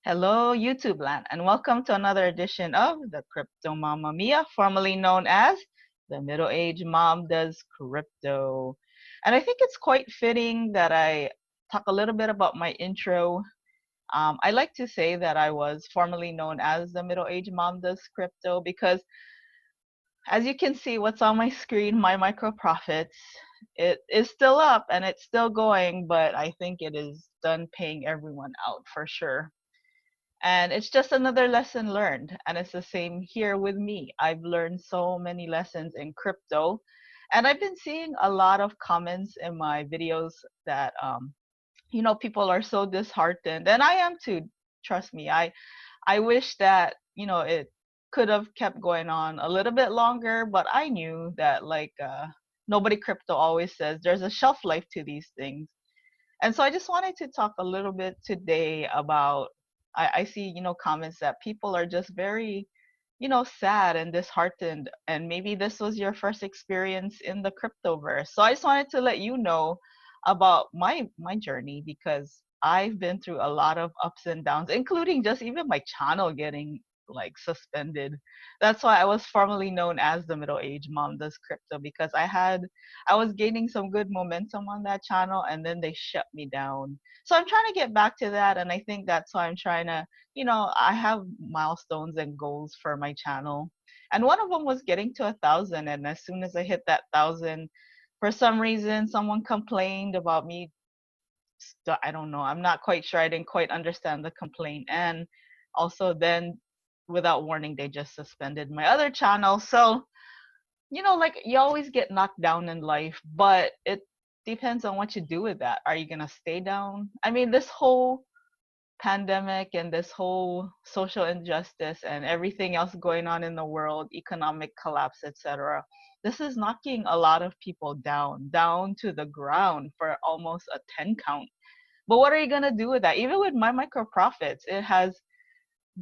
Hello, YouTube land, and welcome to another edition of the Crypto Mama Mia, formerly known as the Middle Age Mom Does Crypto. And I think it's quite fitting that I talk a little bit about my intro. I like to say that I was formerly known as the Middle Age Mom Does Crypto because, as you can see, what's on my screen, my micro profits, it is still up and it's still going, but I think it is done paying everyone out for sure. And it's just another lesson learned. And it's the same here with me. I've learned so many lessons in crypto. And I've been seeing a lot of comments in my videos that, people are so disheartened. And I am too. Trust me. I wish that, it could have kept going on a little bit longer, but I knew that, nobody crypto always says there's a shelf life to these things. And so I just wanted to talk a little bit today about I see, comments that people are just very, sad and disheartened. And maybe this was your first experience in the cryptoverse. So I just wanted to let you know about my journey because I've been through a lot of ups and downs, including just even my channel getting like suspended. That's why I was formerly known as the Middle Age Mom Does Crypto because I was gaining some good momentum on that channel and then they shut me down. So I'm trying to get back to that, and I think that's why I'm trying to, I have milestones and goals for my channel. And one of them was getting to 1,000, and as soon as I hit that 1,000, for some reason someone complained about me. I don't know. I'm not quite sure. I didn't quite understand the complaint. And also then without warning they just suspended my other channel. So like you always get knocked down in life, but it depends on what you do with that. Are you going to stay down? I mean, this whole pandemic and this whole social injustice and everything else going on in the world, economic collapse, etc. This is knocking a lot of people down to the ground for almost a 10 count. But what are you going to do with that? Even with my micro profits, it has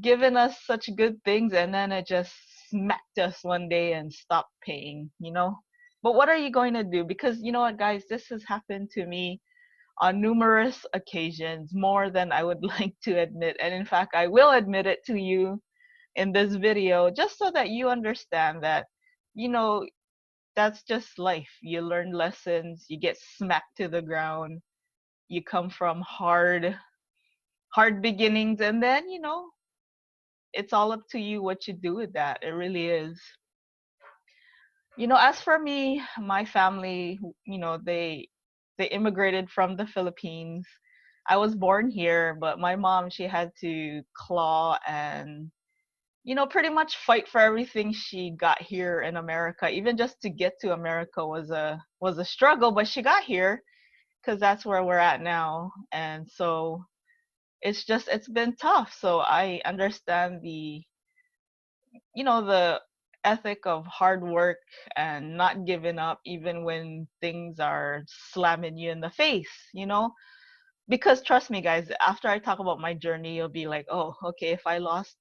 given us such good things and then it just smacked us one day and stopped paying. But what are you going to do? Because you know what, guys, this has happened to me on numerous occasions, more than I would like to admit. And in fact, I will admit it to you in this video just so that you understand that, you know, that's just life. You learn lessons, you get smacked to the ground, you come from hard beginnings, and then, it's all up to you what you do with that. It really is. As for me, my family, they immigrated from the Philippines. I was born here, but my mom, she had to claw and, pretty much fight for everything she got here in America. Even just to get to America was a struggle, but she got here because that's where we're at now. And so it's been tough. So I understand the ethic of hard work and not giving up even when things are slamming you in the face. Because trust me, guys, after I talk about my journey, you'll be like, oh, okay, if I lost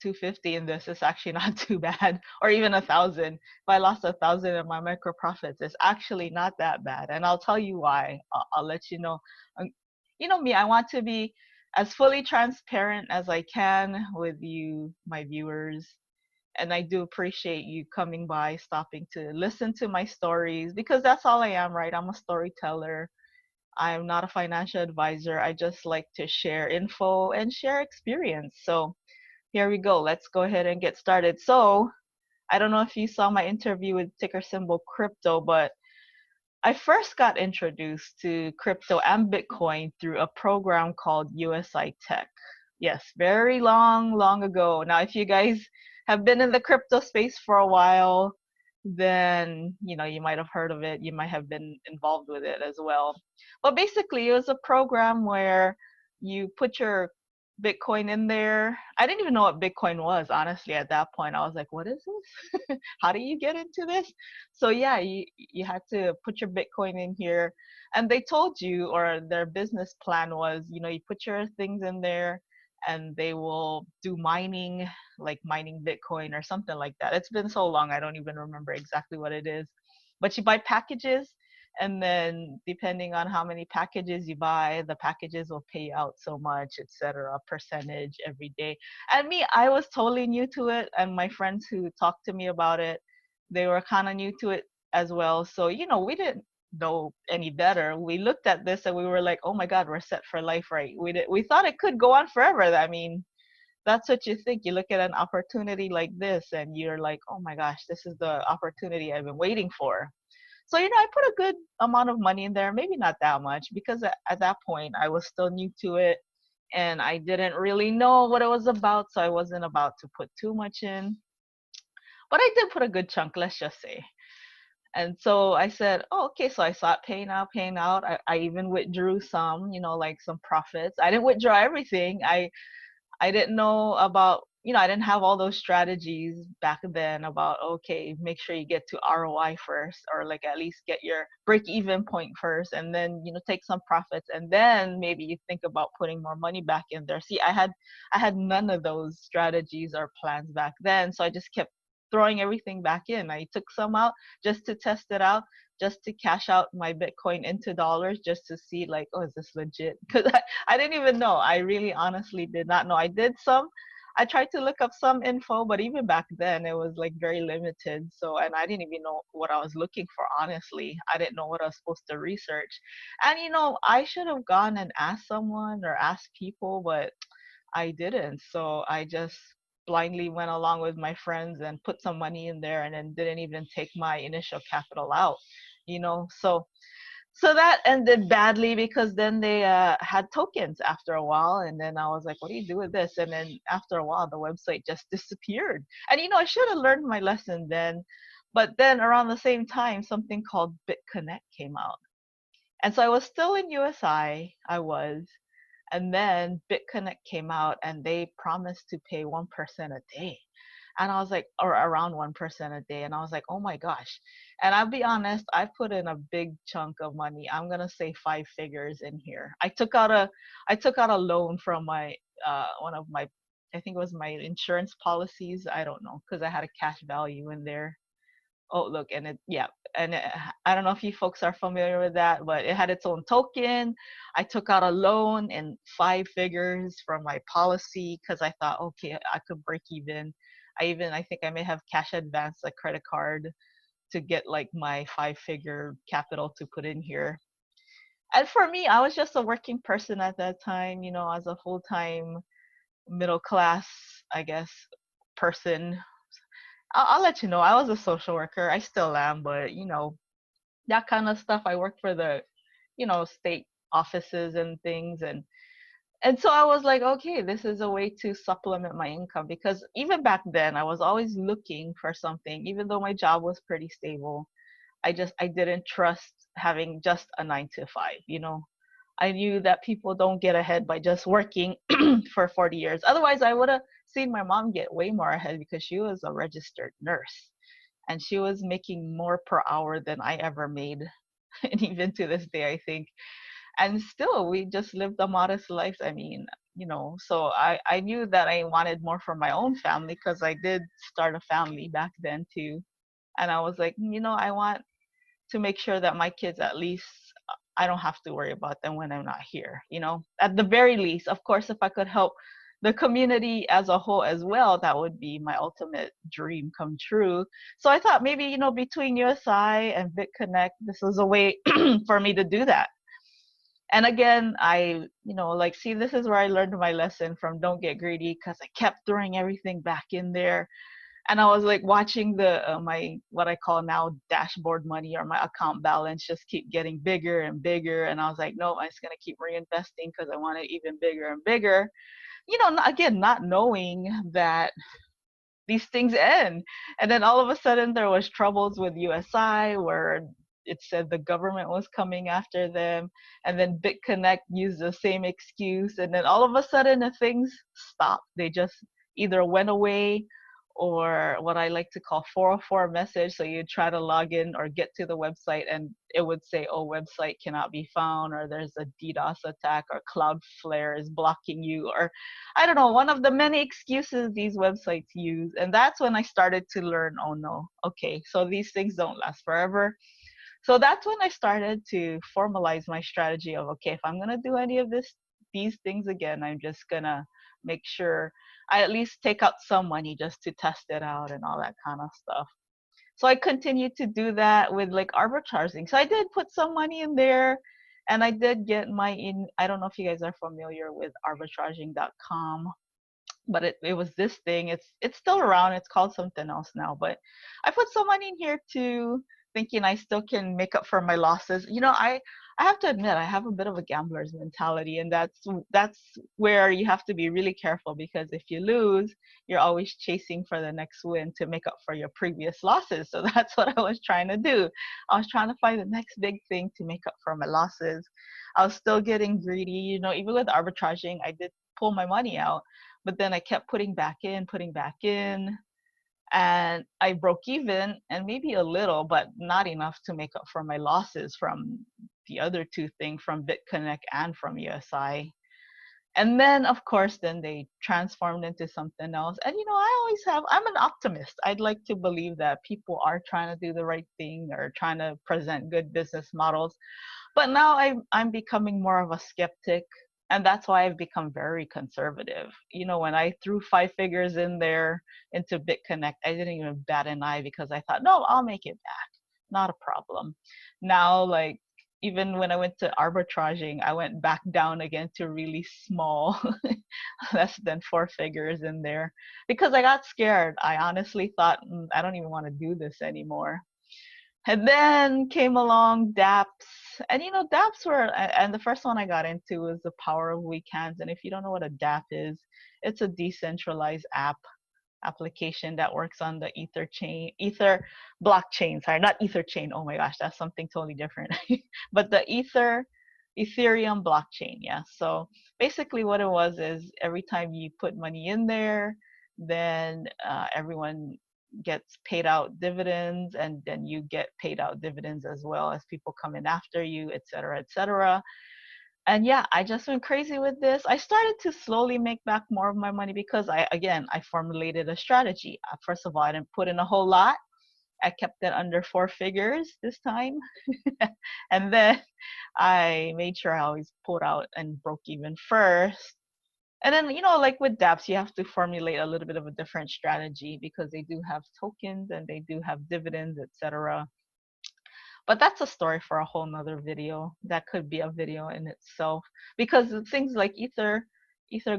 250 in this, it's actually not too bad. Or even 1,000. If I lost 1,000 in my micro profits, it's actually not that bad. And I'll tell you why. I'll let you know. You know me, I want to be as fully transparent as I can with you, my viewers. And I do appreciate you coming by, stopping to listen to my stories because that's all I am, right? I'm a storyteller. I'm not a financial advisor. I just like to share info and share experience. So here we go. Let's go ahead and get started. So I don't know if you saw my interview with ticker symbol crypto, but I first got introduced to crypto and Bitcoin through a program called USI Tech. Yes, very long ago. Now, if you guys have been in the crypto space for a while, then you might have heard of it. You might have been involved with it as well. But basically, it was a program where you put your Bitcoin in there. I didn't even know what Bitcoin was, honestly, at that point. I was like, what is this? How do you get into this? So yeah, you had to put your Bitcoin in here. And they told you, or their business plan was, you put your things in there and they will do mining, like mining Bitcoin or something like that. It's been so long, I don't even remember exactly what it is. But you buy packages And then depending on how many packages you buy, the packages will pay out so much, etc., percentage every day. And me, I was totally new to it, and my friends who talked to me about it, they were kind of new to it as well. So, we didn't know any better. We looked at this and we were like, "Oh my God, we're set for life, right?" We thought it could go on forever. I mean, that's what you think. You look at an opportunity like this and you're like, "Oh my gosh, this is the opportunity I've been waiting for." So, I put a good amount of money in there, maybe not that much, because at that point I was still new to it and I didn't really know what it was about. So I wasn't about to put too much in. But I did put a good chunk, let's just say. And so I said, oh, okay. So I saw it paying out, paying out. I even withdrew some, like some profits. I didn't withdraw everything. I didn't know about, I didn't have all those strategies back then about, okay, make sure you get to ROI first, or like at least get your break even point first, and then, take some profits, and then maybe you think about putting more money back in there. See, I had none of those strategies or plans back then. So I just kept throwing everything back in. I took some out just to test it out, just to cash out my Bitcoin into dollars, just to see like, oh, is this legit? Because I didn't even know. I really honestly did not know. I tried to look up some info, but even back then it was like very limited. So, and I didn't even know what I was looking for, honestly. I didn't know what I was supposed to research. And, I should have gone and asked someone or asked people, but I didn't. So I just blindly went along with my friends and put some money in there and then didn't even take my initial capital out, so that ended badly because then they had tokens after a while, and then I was like, what do you do with this? And then after a while the website just disappeared. And I should have learned my lesson then, but then around the same time something called Bitconnect came out, and so I was still in USI. And then Bitconnect came out and they promised to pay 1% a day. And I was like, or around 1% a day. And I was like, oh my gosh. And I'll be honest, I put in a big chunk of money. I'm gonna say 5 figures in here. I took out a loan from my one of my, I think it was my insurance policies. I don't know, because I had a cash value in there. Oh, look, and yeah, and I don't know if you folks are familiar with that, but it had its own token. I took out a loan in 5 figures from my policy because I thought, okay, I could break even. I think I may have cash advanced a credit card to get like my 5 figure capital to put in here. And for me, I was just a working person at that time, as a full time middle class, I guess, person. I'll let you know. I was a social worker. I still am, but that kind of stuff. I work for the, state offices and things, and so I was like, okay, this is a way to supplement my income, because even back then I was always looking for something, even though my job was pretty stable. I didn't trust having just a 9 to 5. I knew that people don't get ahead by just working for 40 years. Otherwise, I would have seen my mom get way more ahead because she was a registered nurse and she was making more per hour than I ever made. And even to this day, I think. And still, we just lived a modest life. I mean, so I knew that I wanted more for my own family because I did start a family back then too. And I was like, I want to make sure that my kids, at least, I don't have to worry about them when I'm not here. At the very least, of course, if I could help the community as a whole as well, that would be my ultimate dream come true. So I thought maybe, between USI and BitConnect, this was a way for me to do that. And again, like, see, this is where I learned my lesson from don't get greedy, because I kept throwing everything back in there. And I was like watching the my, what I call now, dashboard money, or my account balance, just keep getting bigger and bigger. And I was like, no, I'm just gonna keep reinvesting because I want it even bigger and bigger. Again, not knowing that these things end. And then all of a sudden there was troubles with USI where it said the government was coming after them, and then BitConnect used the same excuse, and then all of a sudden the things stopped. They just either went away, or what I like to call 404 message. So you try to log in or get to the website and it would say, oh, website cannot be found, or there's a DDoS attack, or Cloudflare is blocking you, or I don't know, one of the many excuses these websites use. And that's when I started to learn, oh no, okay, so these things don't last forever. So that's when I started to formalize my strategy of, okay, if I'm going to do any of these things again, I'm just going to make sure I at least take out some money just to test it out and all that kind of stuff. So I continued to do that with like Arbor Charging. So I did put some money in there, and I did get my in. I don't know if you guys are familiar with arborcharging.com, but it was this thing. It's still around. It's called something else now, but I put some money in here too, thinking I still can make up for my losses. I have to admit I have a bit of a gambler's mentality, and that's where you have to be really careful, because if you lose, you're always chasing for the next win to make up for your previous losses. So that's what I was trying to do. I was trying to find the next big thing to make up for my losses. I was still getting greedy, even with arbitraging, I did pull my money out, but then I kept putting back in, and I broke even, and maybe a little, but not enough to make up for my losses from the other two things, from Bitconnect and from USI. And then, of course, then they transformed into something else. And I'm an optimist. I'd like to believe that people are trying to do the right thing or trying to present good business models, but now I'm becoming more of a skeptic, and that's why I've become very conservative. When I threw 5 figures in there into BitConnect, I didn't even bat an eye, because I thought, no, I'll make it back, not a problem. Now, like, even when I went to arbitraging, I went back down again to really small, less than 4 figures in there, because I got scared. I honestly thought, I don't even want to do this anymore. And then came along Dapps. And Dapps and the first one I got into was the Power of Weekends. And if you don't know what a Dapp is, it's a decentralized application that works on the Ether blockchain. Sorry, not Ether chain. Oh my gosh, that's something totally different. But the Ethereum blockchain. Yeah. So basically, what it was is every time you put money in there, then everyone gets paid out dividends, and then you get paid out dividends as well as people come in after you, et cetera, et cetera. And yeah, I just went crazy with this. I started to slowly make back more of my money, because I formulated a strategy. First of all, I didn't put in a whole lot. I kept it under 4 figures this time. And then I made sure I always pulled out and broke even first. And then, like with Dapps, you have to formulate a little bit of a different strategy, because they do have tokens and they do have dividends, etc. But that's a story for a whole nother video. That could be a video in itself, because things like Ether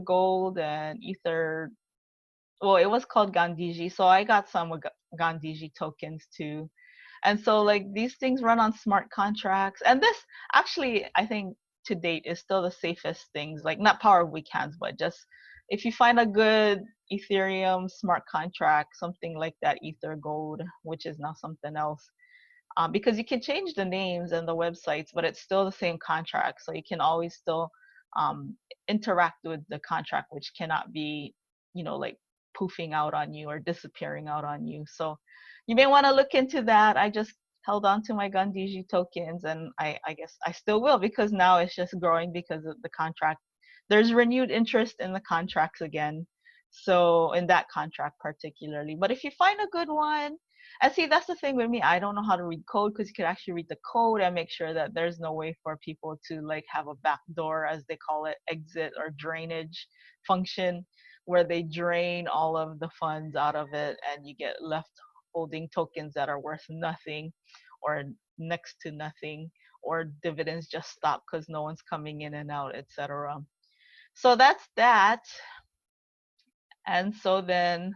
Gold and Ether, well, it was called Gandhiji. So I got some Gandhiji tokens too. And so, like, these things run on smart contracts. And this, actually, I think to date is still the safest things, like not Power of Weekends, but just if you find a good Ethereum smart contract, something like that, Ether Gold, which is now something else, because you can change the names and the websites, but it's still the same contract. So you can always still um, interact with the contract, which cannot be, like poofing out on you or disappearing out on you. So you may want to look into that. I just held on to my Gandhiji tokens, and I guess I still will, because now it's just growing because of the contract. There's renewed interest in the contracts again. So in that contract particularly. But if you find a good one, and see, that's the thing with me. I don't know how to read code, because you can actually read the code and make sure that there's no way for people to like have a backdoor, as they call it, exit or drainage function, where they drain all of the funds out of it and you get left holding tokens that are worth nothing or next to nothing, or dividends just stop because no one's coming in and out, etc. So that's that. And so then,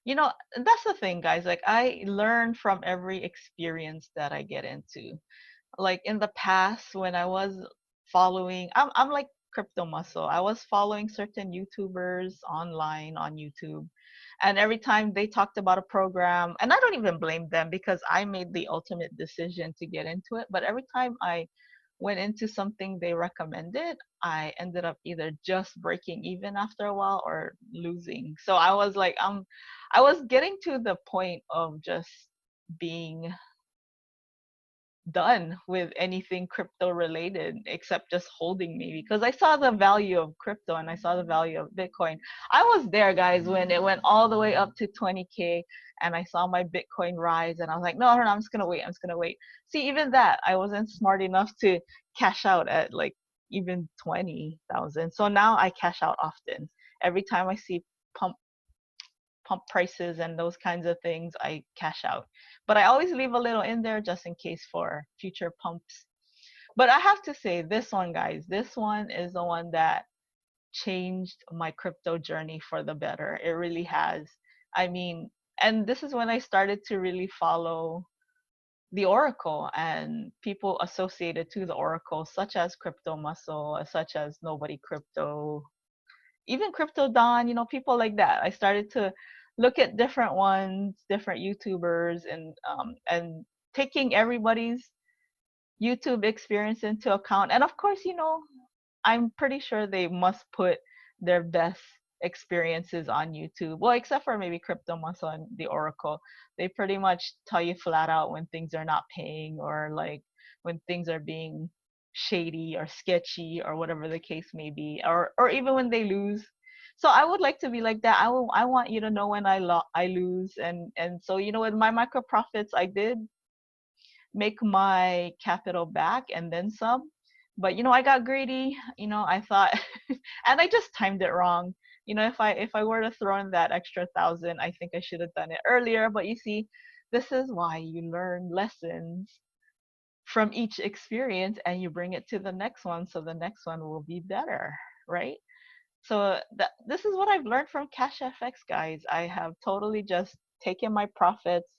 that's the thing, guys. Like, I learn from every experience that I get into. Like in the past, when I was following, I'm like crypto muscle. I was following certain YouTubers online on YouTube, and every time they talked about a program, and I don't even blame them, because I made the ultimate decision to get into it. But every time I went into something they recommended, I ended up either just breaking even after a while or losing. So I was like, I was getting to the point of just being done with anything crypto related except just holding, maybe because I saw the value of crypto and I saw the value of Bitcoin. I was there, guys, when it went all the way up to 20K and I saw my Bitcoin rise and I was like, no, no, no, I'm just gonna wait. I'm just gonna wait. See, even that, I wasn't smart enough to cash out at like even 20,000. So now I cash out often. Every time I see pump pump prices and those kinds of things, I cash out. But I always leave a little in there just in case for future pumps. But I have to say, this one, guys, this one is the one that changed my crypto journey for the better. It really has. I mean, and this is when I started to really follow the Oracle and people associated to the Oracle, such as Crypto Muscle, such as Nobody Crypto, even Crypto Don, people like that. I started to look at different ones, different YouTubers, and taking everybody's YouTube experience into account. And of course, I'm pretty sure they must put their best experiences on YouTube. Well, except for maybe Crypto Muscle and the Oracle. They pretty much tell you flat out when things are not paying, or like when things are being shady or sketchy or whatever the case may be, or even when they lose. So I would like to be like that. I want you to know when I lose, and so with my micro profits, I did make my capital back and then some. But I got greedy. I thought, and I just timed it wrong. If I were to throw in that extra 1,000, I think I should have done it earlier. But you see, this is why you learn lessons from each experience and you bring it to the next one, so the next one will be better, right? So this is what I've learned from Cash FX, guys. I have totally just taken my profits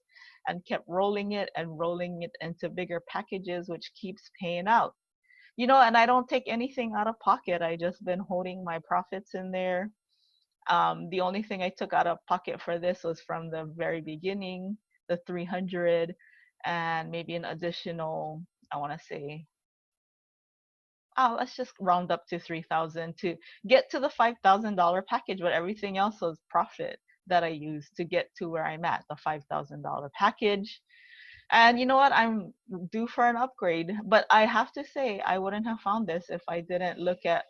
and kept rolling it into bigger packages, which keeps paying out. And I don't take anything out of pocket. I just been holding my profits in there. The only thing I took out of pocket for this was from the very beginning, the 300, and maybe an additional, I want to say, let's just round up to 3,000 to get to the $5,000 package, but everything else was profit that I used to get to where I'm at, the $5,000 package. And you know what? I'm due for an upgrade, but I have to say, I wouldn't have found this if I didn't look at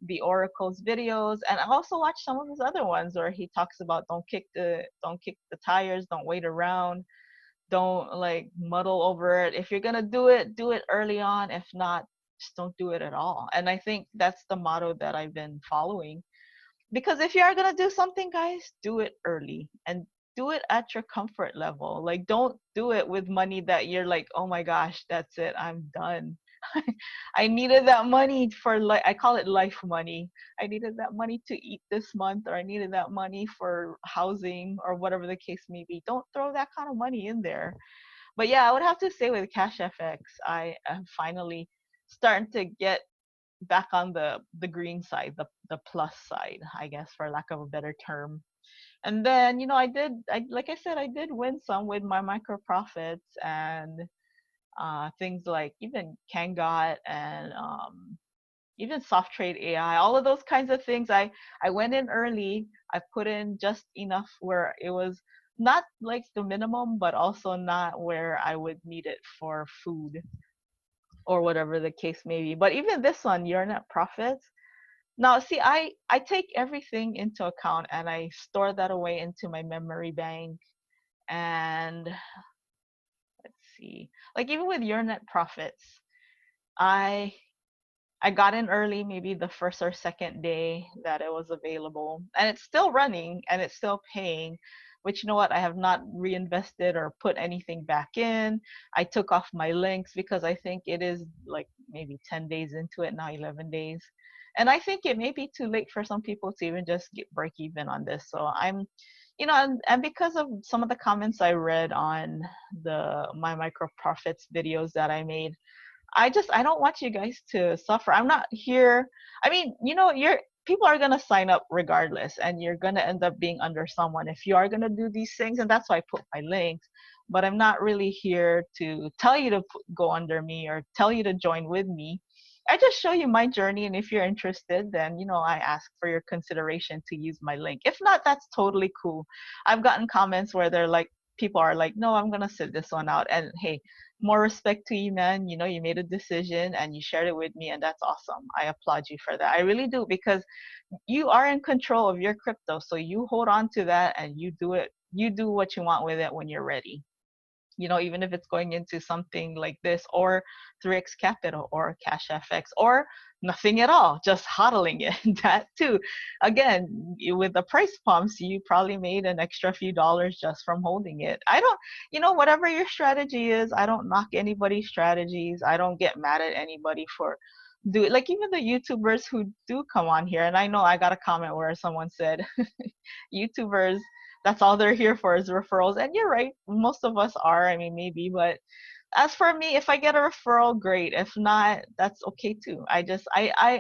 the Oracle's videos, and I also watched some of his other ones where he talks about don't kick the tires, don't wait around, don't like muddle over it. If you're gonna do it early on. If not, just don't do it at all. And I think that's the motto that I've been following, because if you are going to do something, guys, do it early and do it at your comfort level. Like, don't do it with money that you're like, oh my gosh, that's it, I'm done. I needed that money for, like, I call it life money. I needed that money to eat this month, or I needed that money for housing, or whatever the case may be. Don't throw that kind of money in there. But yeah, I would have to say with Cash FX, I am finally starting to get back on the green side, the plus side, I guess, for lack of a better term. And then, I like I said, I did win some with my micro profits, and things like even Kangot, and even soft trade AI, all of those kinds of things. I went in early. I put in just enough where it was not like the minimum, but also not where I would need it for food or whatever the case may be. But even this one, your net profits. Now, see, I take everything into account and I store that away into my memory bank. And let's see, like even with your net profits, I I got in early, maybe the first or second day that it was available, and it's still running and it's still paying. Which, you know what, I have not reinvested or put anything back in. I took off my links because I think it is like maybe 10 days into it now, 11 days. And I think it may be too late for some people to even just get break even on this. So and because of some of the comments I read on the my micro profits videos that I made, I don't want you guys to suffer. I'm not here. I mean, you're people are gonna sign up regardless, and you're gonna end up being under someone if you are gonna do these things, and that's why I put my links. But I'm not really here to tell you to go under me or tell you to join with me. I just show you my journey, and if you're interested, then I ask for your consideration to use my link. If not, that's totally cool. I've gotten comments where they're like, people are like, no, I'm gonna sit this one out, and hey, more respect to you, man. You know, you made a decision and you shared it with me, and that's awesome. I applaud you for that. I really do, because you are in control of your crypto. So you hold on to that and you do it. You do what you want with it when you're ready. You know, even if it's going into something like this, or 3x Capital, or Cash FX, or nothing at all, just hodling it. That too. Again, with the price pumps, you probably made an extra few dollars just from holding it. I don't, you know, whatever your strategy is, I don't knock anybody's strategies. I don't get mad at anybody for do it. Like even the YouTubers who do come on here, and I know I got a comment where someone said YouTubers, that's all they're here for is referrals. And you're right, most of us are. I mean, maybe, but as for me, if I get a referral, great. If not, that's okay too. I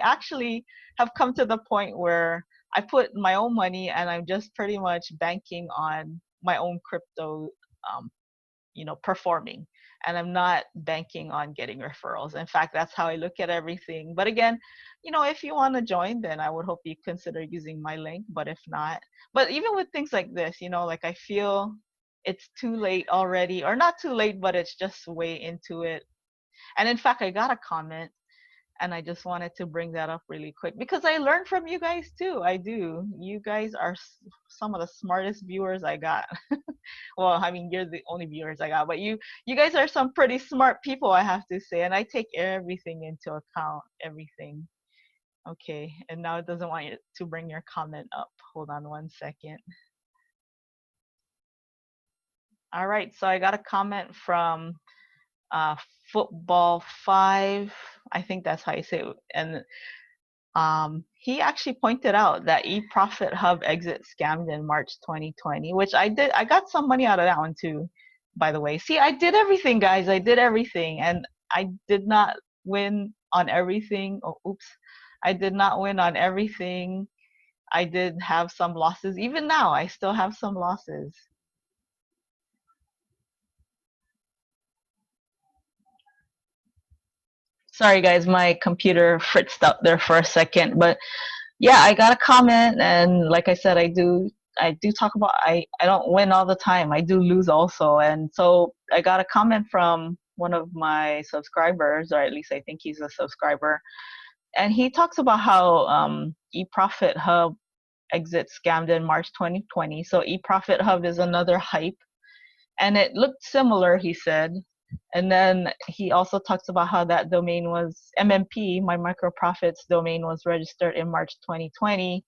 actually have come to the point where I put my own money and I'm just pretty much banking on my own crypto, um, performing. And I'm not banking on getting referrals. In fact, that's how I look at everything. But again, if you want to join, then I would hope you consider using my link. But if not, but even with things like this, like I feel it's too late already, or not too late, but it's just way into it. And in fact, I got a comment and I just wanted to bring that up really quick because I learned from you guys too. I do. You guys are some of the smartest viewers I got. Well, I mean, you're the only viewers I got, but you guys are some pretty smart people, I have to say, and I take everything into account, everything. Okay, and now it doesn't want you to bring your comment up. Hold on one second. All right, so I got a comment from uh, Football 5. I think that's how you say it. And he actually pointed out that eProfit Hub exit scammed in March 2020, which I did. I got some money out of that one too, by the way. See, I did everything, guys. I did everything, and I did not win on everything. Oh, oops. I did not win on everything. I did have some losses. Even now, I still have some losses. Sorry, guys, my computer fritzed up there for a second, but yeah, I got a comment, and like I said, I do talk about I don't win all the time. I do lose also, and so I got a comment from one of my subscribers, or at least I think he's a subscriber, and he talks about how eProfit Hub exit scammed in March 2020. So eProfit Hub is another hype, and it looked similar, he said. And then he also talks about how that domain was MMP, my micro profits domain was registered in March 2020.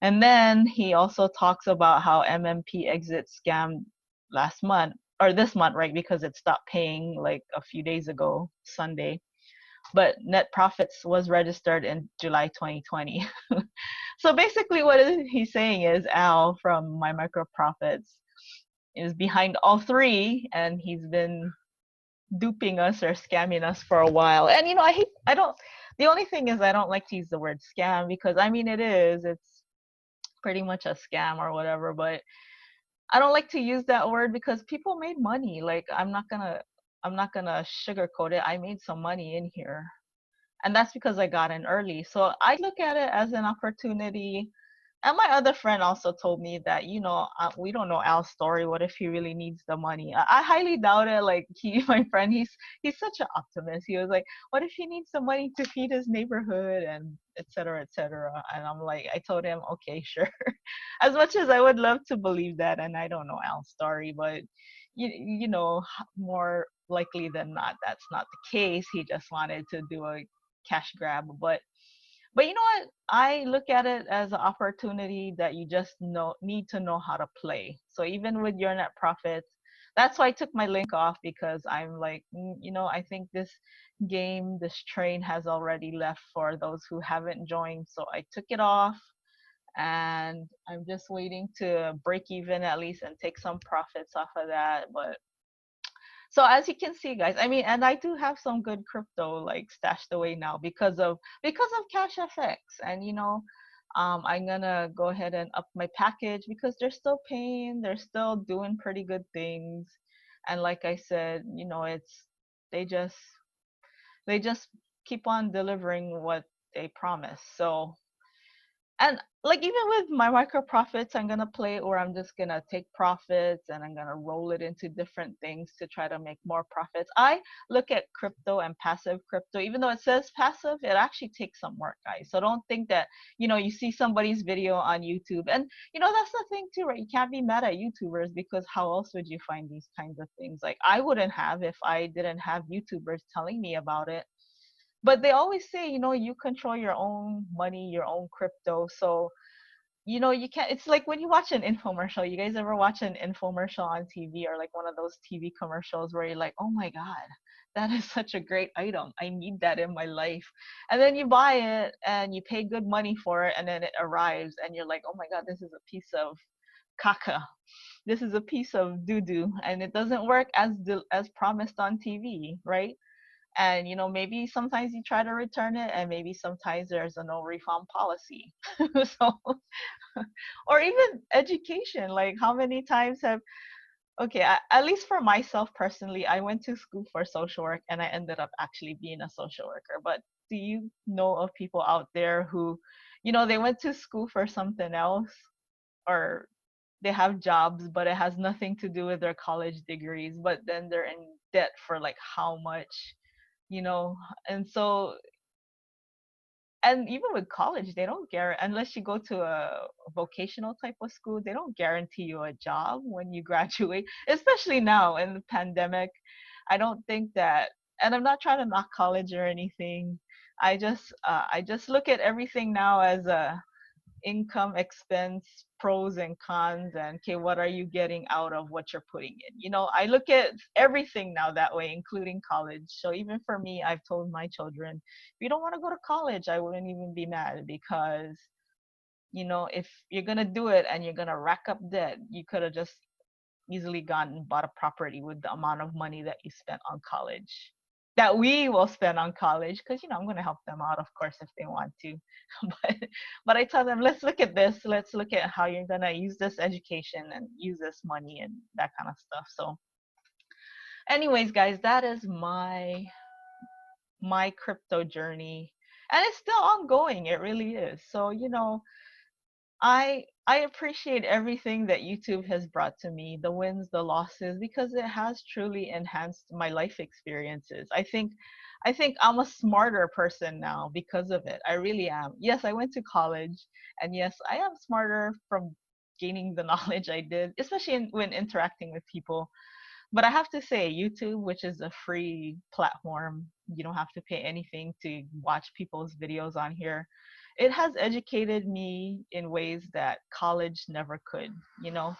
And then he also talks about how MMP exit scammed last month, or this month, right? Because it stopped paying like a few days ago, Sunday. But net profits was registered in July 2020. So basically, what he's saying is Al from My Micro Profits is behind all three, and he's been duping us or scamming us for a while. And I don't. The only thing is, I don't like to use the word scam because I mean it's pretty much a scam or whatever. But I don't like to use that word because people made money. Like I'm not gonna sugarcoat it. I made some money in here, and that's because I got in early. So I look at it as an opportunity. And my other friend also told me that, we don't know Al's story. What if he really needs the money? I highly doubt it. Like my friend, he's such an optimist. He was like, what if he needs the money to feed his neighborhood and et cetera, et cetera. And I'm like, I told him, okay, sure. As much as I would love to believe that, and I don't know Al's story, but more likely than not, that's not the case. He just wanted to do a cash grab, but you know what? I look at it as an opportunity that you just need to know how to play. So even with your net profits, that's why I took my link off because I'm like, I think this train has already left for those who haven't joined. So I took it off and I'm just waiting to break even at least and take some profits off of that. But so as you can see, guys, I mean, and I do have some good crypto like stashed away now because of Cash FX, and I'm gonna go ahead and up my package because they're still doing pretty good things, and like I said, they just they just keep on delivering what they promise. So And like even with my micro profits, I'm gonna play, or I'm just gonna take profits and I'm gonna roll it into different things to try to make more profits. I look at crypto and passive crypto, even though it says passive, it actually takes some work, guys. So don't think that, you see somebody's video on YouTube. And that's the thing too, right? You can't be mad at YouTubers, because how else would you find these kinds of things? Like I wouldn't have if I didn't have YouTubers telling me about it. But they always say, you control your own money, your own crypto. So, you can't, it's like when you watch an infomercial. You guys ever watch an infomercial on TV, or like one of those TV commercials where you're like, oh my God, that is such a great item. I need that in my life. And then you buy it and you pay good money for it, and then it arrives and you're like, oh my God, this is a piece of caca. This is a piece of doo doo, and it doesn't work as promised on TV, right? And maybe sometimes you try to return it, and maybe sometimes there's a no refund policy. So, or even education, like how many times have, okay, at least for myself personally, I went to school for social work and I ended up actually being a social worker. But do you know of people out there who, they went to school for something else, or they have jobs but it has nothing to do with their college degrees, but then they're in debt for like how much, you know and so, and even with college, they don't guarantee, unless you go to a vocational type of school, they don't guarantee you a job when you graduate, especially now in the pandemic. I don't think that, and I'm not trying to knock college or anything. I just look at everything now as a income, expense, pros and cons, and okay, what are you getting out of what you're putting in? I look at everything now that way, including college. So even for me, I've told my children, if you don't want to go to college, I wouldn't even be mad, because if you're gonna do it and you're gonna rack up debt, you could have just easily gone and bought a property with the amount of money that you spent on college, that we will spend on college, because I'm going to help them out, of course, if they want to. but but I tell them, let's look at this, let's look at how you're going to use this education and use this money and that kind of stuff. So anyways, guys, that is my crypto journey, and it's still ongoing. It really is. So I appreciate everything that YouTube has brought to me, the wins, the losses, because it has truly enhanced my life experiences. I think I'm a smarter person now because of it. I really am. Yes, I went to college, and yes, I am smarter from gaining the knowledge I did, especially when interacting with people. But I have to say, YouTube, which is a free platform, you don't have to pay anything to watch people's videos on here. It has educated me in ways that college never could, you know?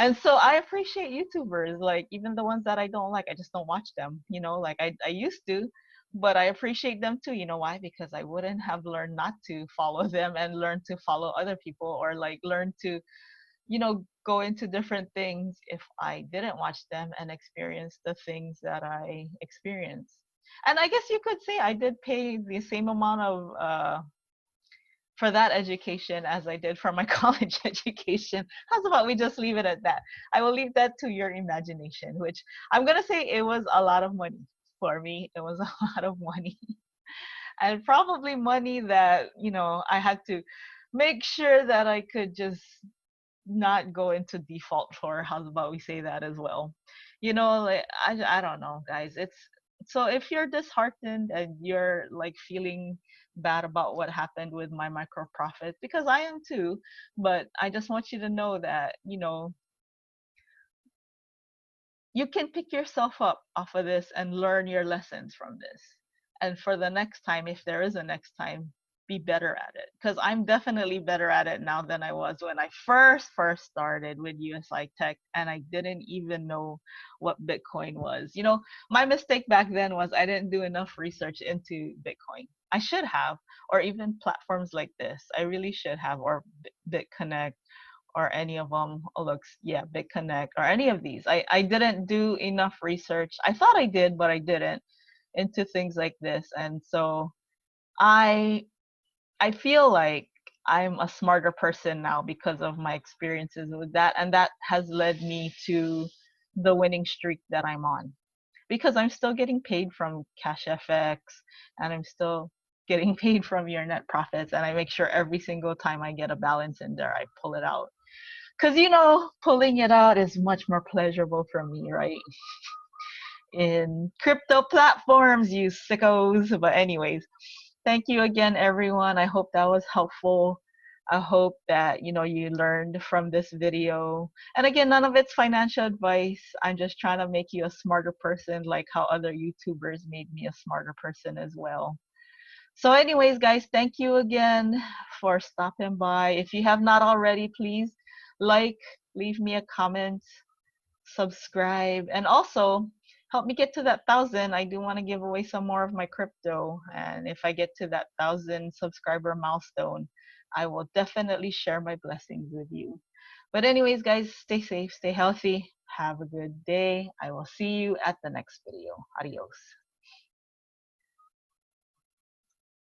And so I appreciate YouTubers, like even the ones that I don't like, I just don't watch them, like I used to, but I appreciate them too. You know why? Because I wouldn't have learned not to follow them and learn to follow other people, or like learn to go into different things if I didn't watch them and experience the things that I experienced. And I guess you could say I did pay the same amount of for that education as I did for my college education. How's about we just leave it at that? I will leave that to your imagination, which I'm gonna say it was a lot of money for me. It was a lot of money. And probably money that, I had to make sure that I could just not go into default for. How's about we say that as well? Like I don't know, guys. It's so if you're disheartened and you're like feeling bad about what happened with my micro profit, because I am too, but I just want you to know that, you can pick yourself up off of this and learn your lessons from this. And for the next time, if there is a next time, be better at it. Because I'm definitely better at it now than I was when I first started with USI Tech, and I didn't even know what Bitcoin was. My mistake back then was I didn't do enough research into Bitcoin. I should have, or even platforms like this. I really should have, or Bitconnect, or any of them. Oh, looks, yeah, Bitconnect, or any of these. I didn't do enough research. I thought I did, but I didn't, into things like this. And so I I feel like I'm a smarter person now because of my experiences with that, and that has led me to the winning streak that I'm on. Because I'm still getting paid from Cash FX, and I'm still getting paid from your net profits, and I make sure every single time I get a balance in there, I pull it out. Because, pulling it out is much more pleasurable for me, right? In crypto platforms, you sickos. But, anyways, thank you again, everyone. I hope that was helpful. I hope that, you learned from this video. And again, none of it's financial advice. I'm just trying to make you a smarter person, like how other YouTubers made me a smarter person as well. So anyways, guys, thank you again for stopping by. If you have not already, please like, leave me a comment, subscribe, and also help me get to that 1,000. I do want to give away some more of my crypto. And if I get to that 1,000 subscriber milestone, I will definitely share my blessings with you. But anyways, guys, stay safe, stay healthy. Have a good day. I will see you at the next video. Adios.